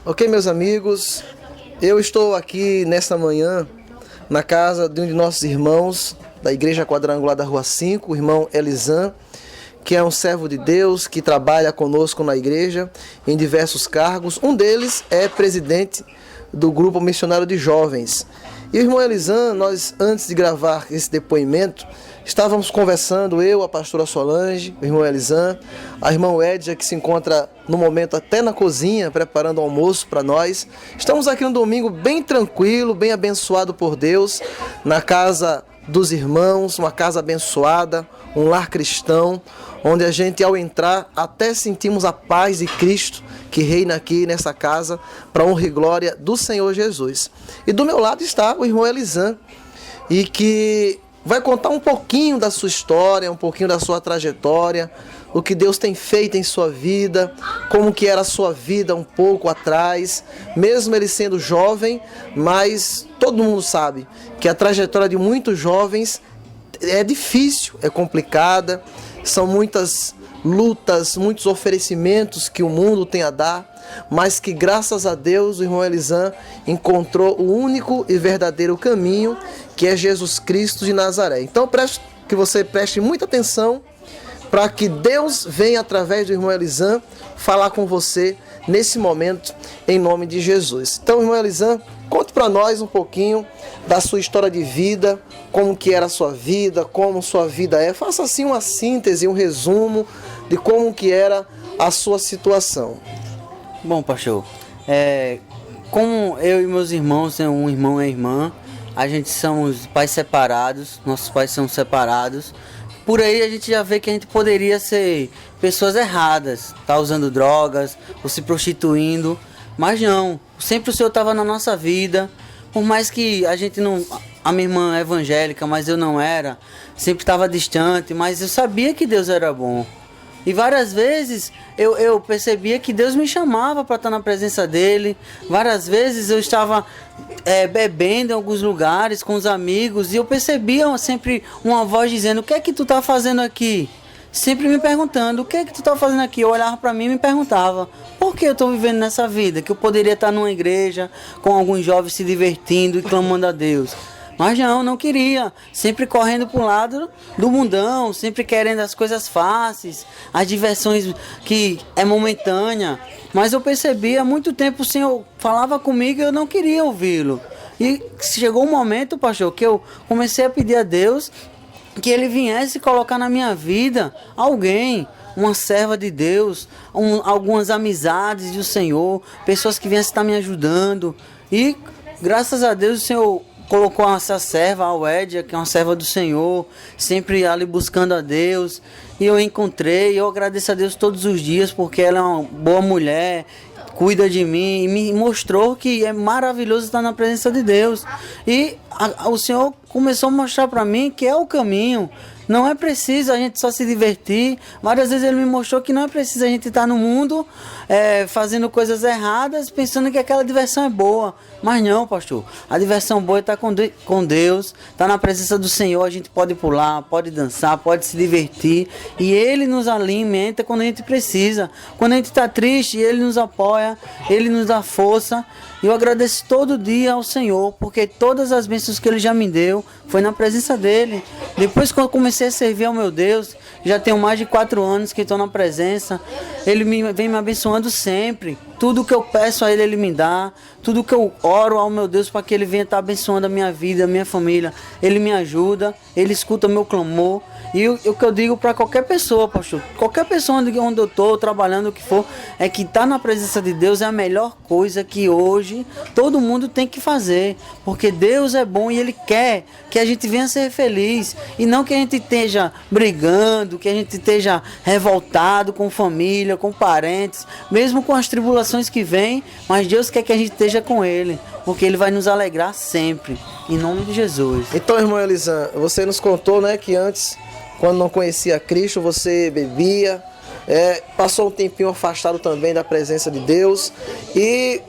Ok, meus amigos, eu estou aqui nesta manhã na casa de um de nossos irmãos da Igreja Quadrangular da Rua 5, o irmão Elisan, que é um servo de Deus, que trabalha conosco na igreja em diversos cargos. Um deles é presidente do Grupo Missionário de Jovens. E o irmão Elisan, nós antes de gravar esse depoimento, estávamos conversando, eu, a pastora Solange, o irmão Elisan, a irmã Edja, que se encontra no momento até na cozinha, preparando o almoço para nós. Estamos aqui no domingo bem tranquilo, bem abençoado por Deus, na casa dos irmãos, uma casa abençoada, um lar cristão, onde a gente, ao entrar, até sentimos a paz de Cristo que reina aqui nessa casa, para honra e glória do Senhor Jesus. E do meu lado está o irmão Elisan, e que vai contar um pouquinho da sua história, um pouquinho da sua trajetória, o que Deus tem feito em sua vida, como que era a sua vida um pouco atrás, mesmo ele sendo jovem, mas todo mundo sabe que a trajetória de muitos jovens é difícil, é complicada, são muitas lutas, muitos oferecimentos que o mundo tem a dar, mas que graças a Deus o irmão Elisan encontrou o único e verdadeiro caminho, que é Jesus Cristo de Nazaré. Então que você preste muita atenção para que Deus venha através do irmão Elisan falar com você nesse momento, em nome de Jesus. Então, irmão Elisan, conte para nós um pouquinho da sua história de vida, como que era a sua vida, como sua vida é. Faça assim uma síntese, um resumo de como que era a sua situação. Bom, pastor, como eu e meus irmãos, um irmão e uma irmã, a gente somos pais separados, nossos pais são separados. Por aí a gente já vê que a gente poderia ser pessoas erradas, tá usando drogas ou se prostituindo, mas não, sempre o Senhor estava na nossa vida, por mais que a gente não, a minha irmã é evangélica, mas eu não era, sempre estava distante, mas eu sabia que Deus era bom. E várias vezes eu percebia que Deus me chamava para estar na presença dele. Várias vezes eu estava bebendo em alguns lugares com os amigos e eu percebia sempre uma voz dizendo: o que é que tu está fazendo aqui? Sempre me perguntando: o que é que tu está fazendo aqui? Eu olhava para mim e me perguntava: por que eu estou vivendo nessa vida? Que eu poderia estar numa igreja com alguns jovens se divertindo e clamando a Deus. Mas não queria, sempre correndo para o lado do mundão, sempre querendo as coisas fáceis, as diversões que é momentânea. Mas eu percebi, há muito tempo o Senhor falava comigo e eu não queria ouvi-lo. E chegou um momento, pastor, que eu comecei a pedir a Deus que Ele viesse colocar na minha vida alguém, uma serva de Deus, algumas amizades do Senhor, pessoas que viessem estar me ajudando. E graças a Deus o Senhor colocou essa serva, a Edja, que é uma serva do Senhor, sempre ali buscando a Deus. E eu encontrei, eu agradeço a Deus todos os dias, porque ela é uma boa mulher, cuida de mim e me mostrou que é maravilhoso estar na presença de Deus. E o Senhor começou a mostrar para mim que é o caminho. Não é preciso a gente só se divertir. Várias vezes Ele me mostrou que não é preciso a gente estar no mundo fazendo coisas erradas, pensando que aquela diversão é boa. Mas não, pastor. A diversão boa é estar com Deus, estar na presença do Senhor. A gente pode pular, pode dançar, pode se divertir. E Ele nos alimenta quando a gente precisa. Quando a gente está triste, Ele nos apoia, Ele nos dá força. E eu agradeço todo dia ao Senhor, porque todas as bênçãos que Ele já me deu foi na presença dEle. Depois que eu comecei a servir ao meu Deus, já tenho mais de 4 anos que estou na presença, Ele vem me abençoando sempre. Tudo que eu peço a Ele, Ele me dá. Tudo que eu oro ao meu Deus para que Ele venha estar abençoando a minha vida, a minha família, Ele me ajuda, Ele escuta meu clamor. E o que eu digo para qualquer pessoa, pastor, qualquer pessoa onde eu estou, trabalhando, o que for, é que estar na presença de Deus é a melhor coisa que hoje todo mundo tem que fazer. Porque Deus é bom e Ele quer que a gente venha ser feliz. E não que a gente esteja brigando, que a gente esteja revoltado com família, com parentes, mesmo com as tribulações que vêm, mas Deus quer que a gente esteja com Ele, porque Ele vai nos alegrar sempre, em nome de Jesus. Então, irmão Elisan, você nos contou, né, que antes, quando não conhecia Cristo, você bebia, passou um tempinho afastado também da presença de Deus e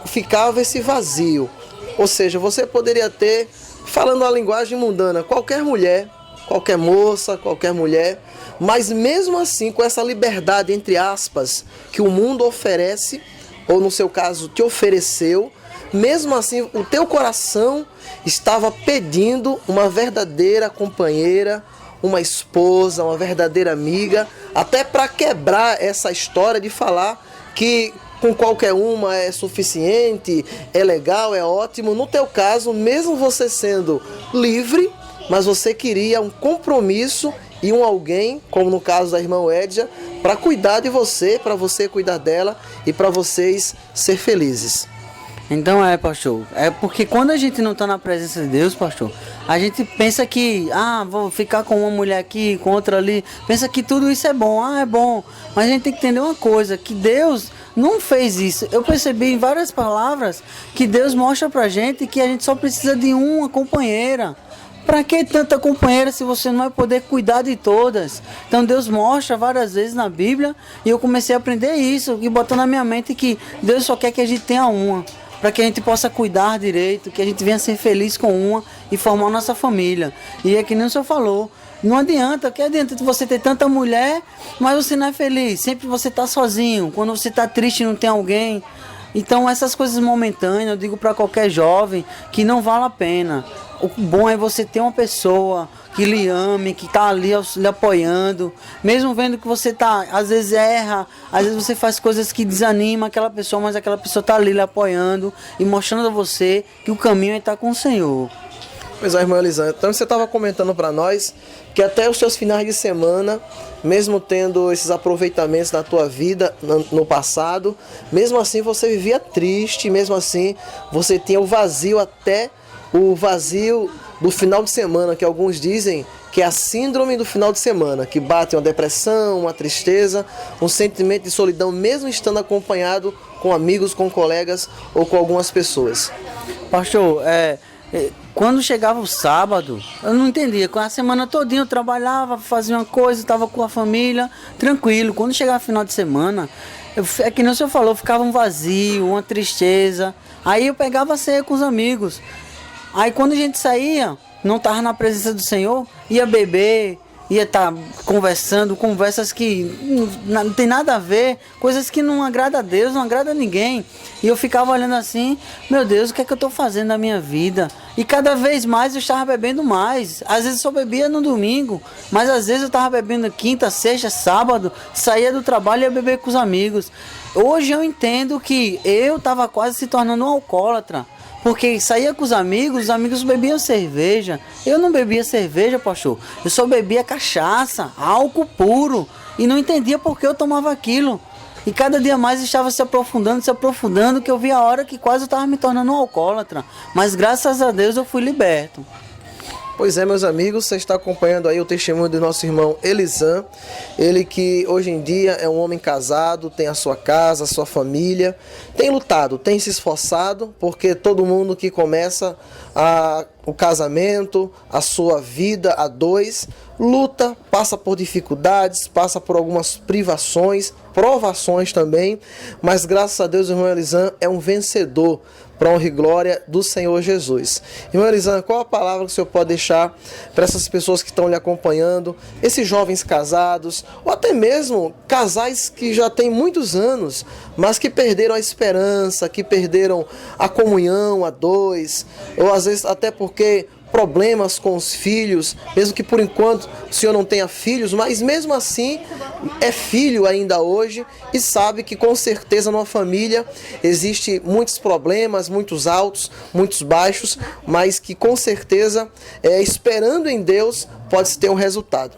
ficava esse vazio. Ou seja, você poderia ter, falando a linguagem mundana, qualquer mulher, qualquer moça, qualquer mulher, mas mesmo assim, com essa liberdade, entre aspas, que o mundo oferece, ou no seu caso te ofereceu, mesmo assim o teu coração estava pedindo uma verdadeira companheira, uma esposa, uma verdadeira amiga, até para quebrar essa história de falar que com qualquer uma é suficiente, é legal, é ótimo. No teu caso, mesmo você sendo livre, mas você queria um compromisso e um alguém, como no caso da irmã Edja, para cuidar de você, para você cuidar dela e para vocês ser felizes. Então pastor, é porque quando a gente não está na presença de Deus, pastor, a gente pensa que, vou ficar com uma mulher aqui, com outra ali, pensa que tudo isso é bom, é bom, mas a gente tem que entender uma coisa, que Deus não fez isso. Eu percebi em várias palavras que Deus mostra pra gente que a gente só precisa de uma companheira. Para que tanta companheira se você não vai poder cuidar de todas? Então Deus mostra várias vezes na Bíblia e eu comecei a aprender isso e botou na minha mente que Deus só quer que a gente tenha uma, para que a gente possa cuidar direito, que a gente venha ser feliz com uma e formar a nossa família. E é que nem o senhor falou, não adianta, que adianta você ter tanta mulher, mas você não é feliz, sempre você está sozinho, quando você está triste não tem alguém. Então essas coisas momentâneas, eu digo para qualquer jovem que não vale a pena. O bom é você ter uma pessoa que lhe ame, que está ali lhe apoiando, mesmo vendo que você tá, às vezes erra, às vezes você faz coisas que desanima aquela pessoa, mas aquela pessoa está ali lhe apoiando e mostrando a você que o caminho é estar com o Senhor. Pois é, irmã Elisângela, então você estava comentando para nós que até os seus finais de semana, mesmo tendo esses aproveitamentos na tua vida no passado, mesmo assim você vivia triste, mesmo assim você tinha o vazio, até o vazio do final de semana, que alguns dizem que é a síndrome do final de semana, que bate uma depressão, uma tristeza, um sentimento de solidão, mesmo estando acompanhado com amigos, com colegas ou com algumas pessoas. Pastor, quando chegava o sábado, eu não entendia. Com a semana todinha eu trabalhava, fazia uma coisa, estava com a família, tranquilo. Quando chegava o final de semana, é que nem o senhor falou, ficava um vazio, uma tristeza. Aí eu pegava a ceia com os amigos. Aí quando a gente saía, não estava na presença do Senhor, ia beber, ia estar conversando, conversas que não tem nada a ver, coisas que não agradam a Deus, não agradam a ninguém. E eu ficava olhando assim, meu Deus, o que é que eu estou fazendo na minha vida? E cada vez mais eu estava bebendo mais. Às vezes eu só bebia no domingo, mas às vezes eu estava bebendo quinta, sexta, sábado, saía do trabalho e ia beber com os amigos. Hoje eu entendo que eu estava quase se tornando um alcoólatra. Porque saía com os amigos bebiam cerveja. Eu não bebia cerveja, pastor. Eu só bebia cachaça, álcool puro. E não entendia por que eu tomava aquilo. E cada dia mais estava se aprofundando, que eu vi a hora que quase eu estava me tornando um alcoólatra. Mas graças a Deus eu fui liberto. Pois é, meus amigos, você está acompanhando aí o testemunho do nosso irmão Elisan. Ele que hoje em dia é um homem casado, tem a sua casa, a sua família, tem lutado, tem se esforçado, porque todo mundo que começa o casamento, a sua vida a dois, luta, passa por dificuldades, passa por algumas privações, provações também, mas graças a Deus o irmão Elisan é um vencedor, para honra e glória do Senhor Jesus. Irmã Elisângela, qual a palavra que o senhor pode deixar para essas pessoas que estão lhe acompanhando, esses jovens casados, ou até mesmo casais que já têm muitos anos, mas que perderam a esperança, que perderam a comunhão a dois, ou às vezes até porque problemas com os filhos, mesmo que por enquanto o senhor não tenha filhos, mas mesmo assim é filho ainda hoje e sabe que com certeza numa família existe muitos problemas, muitos altos, muitos baixos, mas que com certeza esperando em Deus pode-se ter um resultado.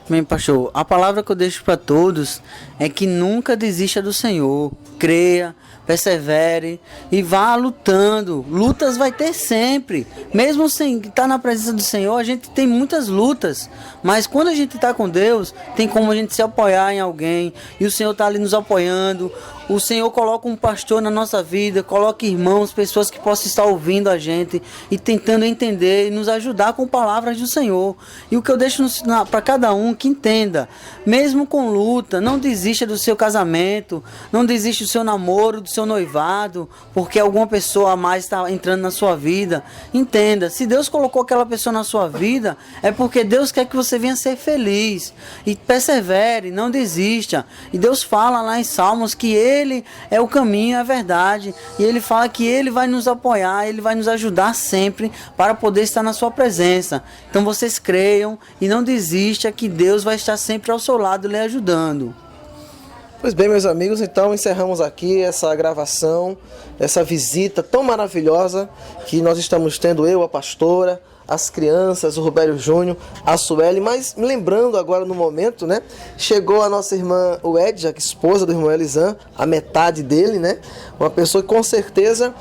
Bem, pastor, a palavra que eu deixo para todos é que nunca desista do Senhor, creia, persevere e vá lutando. Lutas vai ter sempre. Mesmo sem estar na presença do Senhor, a gente tem muitas lutas. Mas quando a gente está com Deus, tem como a gente se apoiar em alguém. E o Senhor está ali nos apoiando. O Senhor coloca um pastor na nossa vida, coloca irmãos, pessoas que possam estar ouvindo a gente e tentando entender e nos ajudar com palavras do Senhor. E o que eu deixo para cada um que entenda, mesmo com luta, não desista. desista do seu casamento, não desista do seu namoro, do seu noivado, porque alguma pessoa a mais está entrando na sua vida. Entenda, se Deus colocou aquela pessoa na sua vida, é porque Deus quer que você venha ser feliz. E persevere, não desista. E Deus fala lá em Salmos que Ele é o caminho, é a verdade. E Ele fala que Ele vai nos apoiar, Ele vai nos ajudar sempre para poder estar na sua presença. Então vocês creiam e não desista que Deus vai estar sempre ao seu lado lhe ajudando. Pois bem, meus amigos, então encerramos aqui essa gravação, essa visita tão maravilhosa que nós estamos tendo, eu, a pastora, as crianças, o Rubélio Júnior, a Sueli, mas me lembrando agora no momento, né? Chegou a nossa irmã Uedja, esposa do irmão Elisan, a metade dele, né? Uma pessoa que com certeza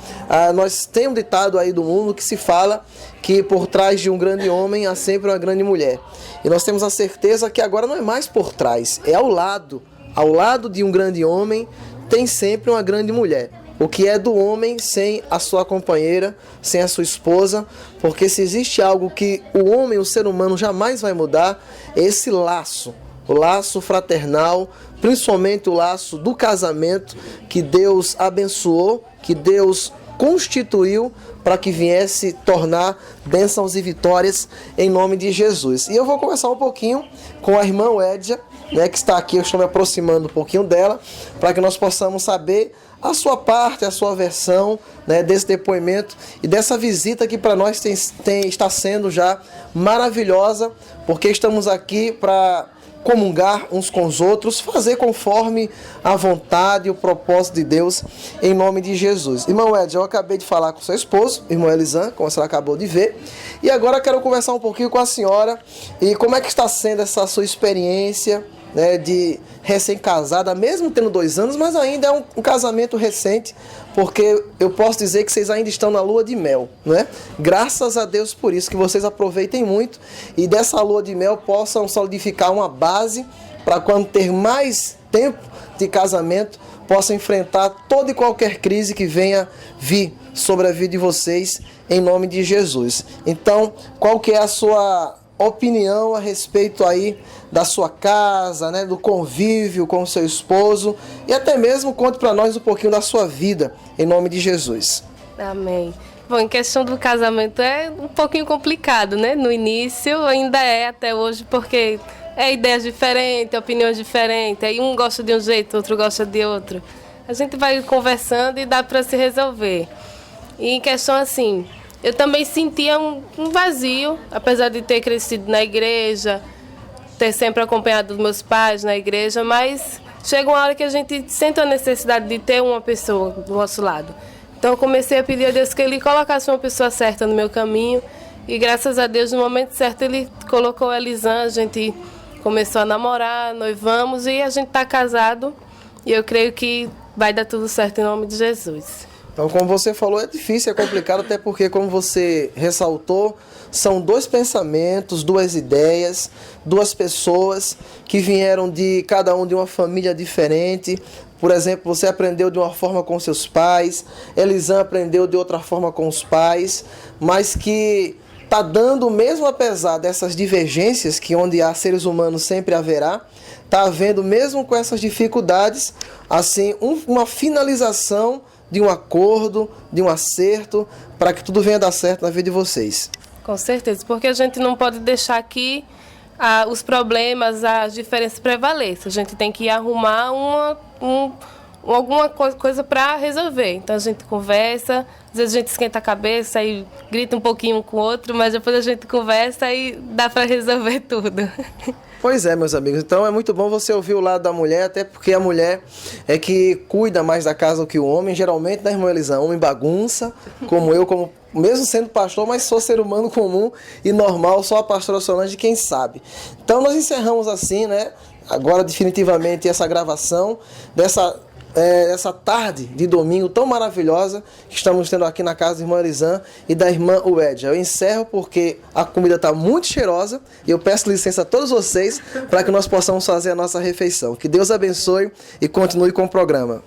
nós temos ditado aí do mundo que se fala que por trás de um grande homem há sempre uma grande mulher. E nós temos a certeza que agora não é mais por trás, é ao lado. Ao lado de um grande homem tem sempre uma grande mulher. O que é do homem sem a sua companheira, sem a sua esposa, porque se existe algo que o homem, o ser humano jamais vai mudar, é esse laço, o laço fraternal, principalmente o laço do casamento que Deus abençoou, que Deus constituiu para que viesse tornar bênçãos e vitórias em nome de Jesus. E eu vou conversar um pouquinho com a irmã Uedja, né, que está aqui, eu estou me aproximando um pouquinho dela, para que nós possamos saber a sua parte, a sua versão, né, desse depoimento e dessa visita que para nós está sendo já maravilhosa, porque estamos aqui para comungar uns com os outros, fazer conforme a vontade e o propósito de Deus, em nome de Jesus. Irmão Ed, eu acabei de falar com seu esposo, irmão Elisan, como a senhora acabou de ver, e agora quero conversar um pouquinho com a senhora, e como é que está sendo essa sua experiência, né, de recém-casada, mesmo tendo 2 anos, mas ainda é um casamento recente, porque eu posso dizer que vocês ainda estão na lua de mel, né? Graças a Deus por isso, que vocês aproveitem muito e dessa lua de mel possam solidificar uma base para quando ter mais tempo de casamento, possam enfrentar toda e qualquer crise que venha vir sobre a vida de vocês, em nome de Jesus. Então, qual que é a sua opinião a respeito aí da sua casa, né, do convívio com o seu esposo, e até mesmo conte para nós um pouquinho da sua vida, em nome de Jesus. Amém. Bom, em questão do casamento é um pouquinho complicado, né? No início ainda é até hoje, porque é ideias diferentes, opiniões diferentes, aí um gosta de um jeito, outro gosta de outro. A gente vai conversando e dá para se resolver. E em questão assim, eu também sentia um vazio, apesar de ter crescido na igreja, ter sempre acompanhado os meus pais na igreja, mas chega uma hora que a gente sente a necessidade de ter uma pessoa do nosso lado. Então eu comecei a pedir a Deus que Ele colocasse uma pessoa certa no meu caminho, e graças a Deus, no momento certo, Ele colocou a Elisan, a gente começou a namorar, noivamos, e a gente está casado, e eu creio que vai dar tudo certo em nome de Jesus. Então, como você falou, é difícil, é complicado, até porque, como você ressaltou, são 2 pensamentos, 2 ideias, 2 pessoas que vieram de cada um de uma família diferente. Por exemplo, você aprendeu de uma forma com seus pais, Elisan aprendeu de outra forma com os pais, mas que está dando, mesmo apesar dessas divergências, que onde há seres humanos sempre haverá, está havendo, mesmo com essas dificuldades, assim, uma finalização de um acordo, de um acerto, para que tudo venha dar certo na vida de vocês. Com certeza, porque a gente não pode deixar que os problemas, as diferenças prevaleçam. A gente tem que arrumar alguma coisa para resolver. Então a gente conversa, às vezes a gente esquenta a cabeça e grita um pouquinho um com o outro, mas depois a gente conversa e dá para resolver tudo. Pois é, meus amigos, então é muito bom você ouvir o lado da mulher, até porque a mulher é que cuida mais da casa do que o homem. Geralmente, né, irmã Elisan, homem bagunça, como eu, como mesmo sendo pastor, mas sou ser humano comum e normal, só a pastora Solange quem sabe. Então nós encerramos assim, né, agora definitivamente essa gravação essa tarde de domingo tão maravilhosa que estamos tendo aqui na casa da irmã Elisan e da irmã Uedja. Eu encerro porque a comida está muito cheirosa e eu peço licença a todos vocês para que nós possamos fazer a nossa refeição. Que Deus abençoe e continue com o programa.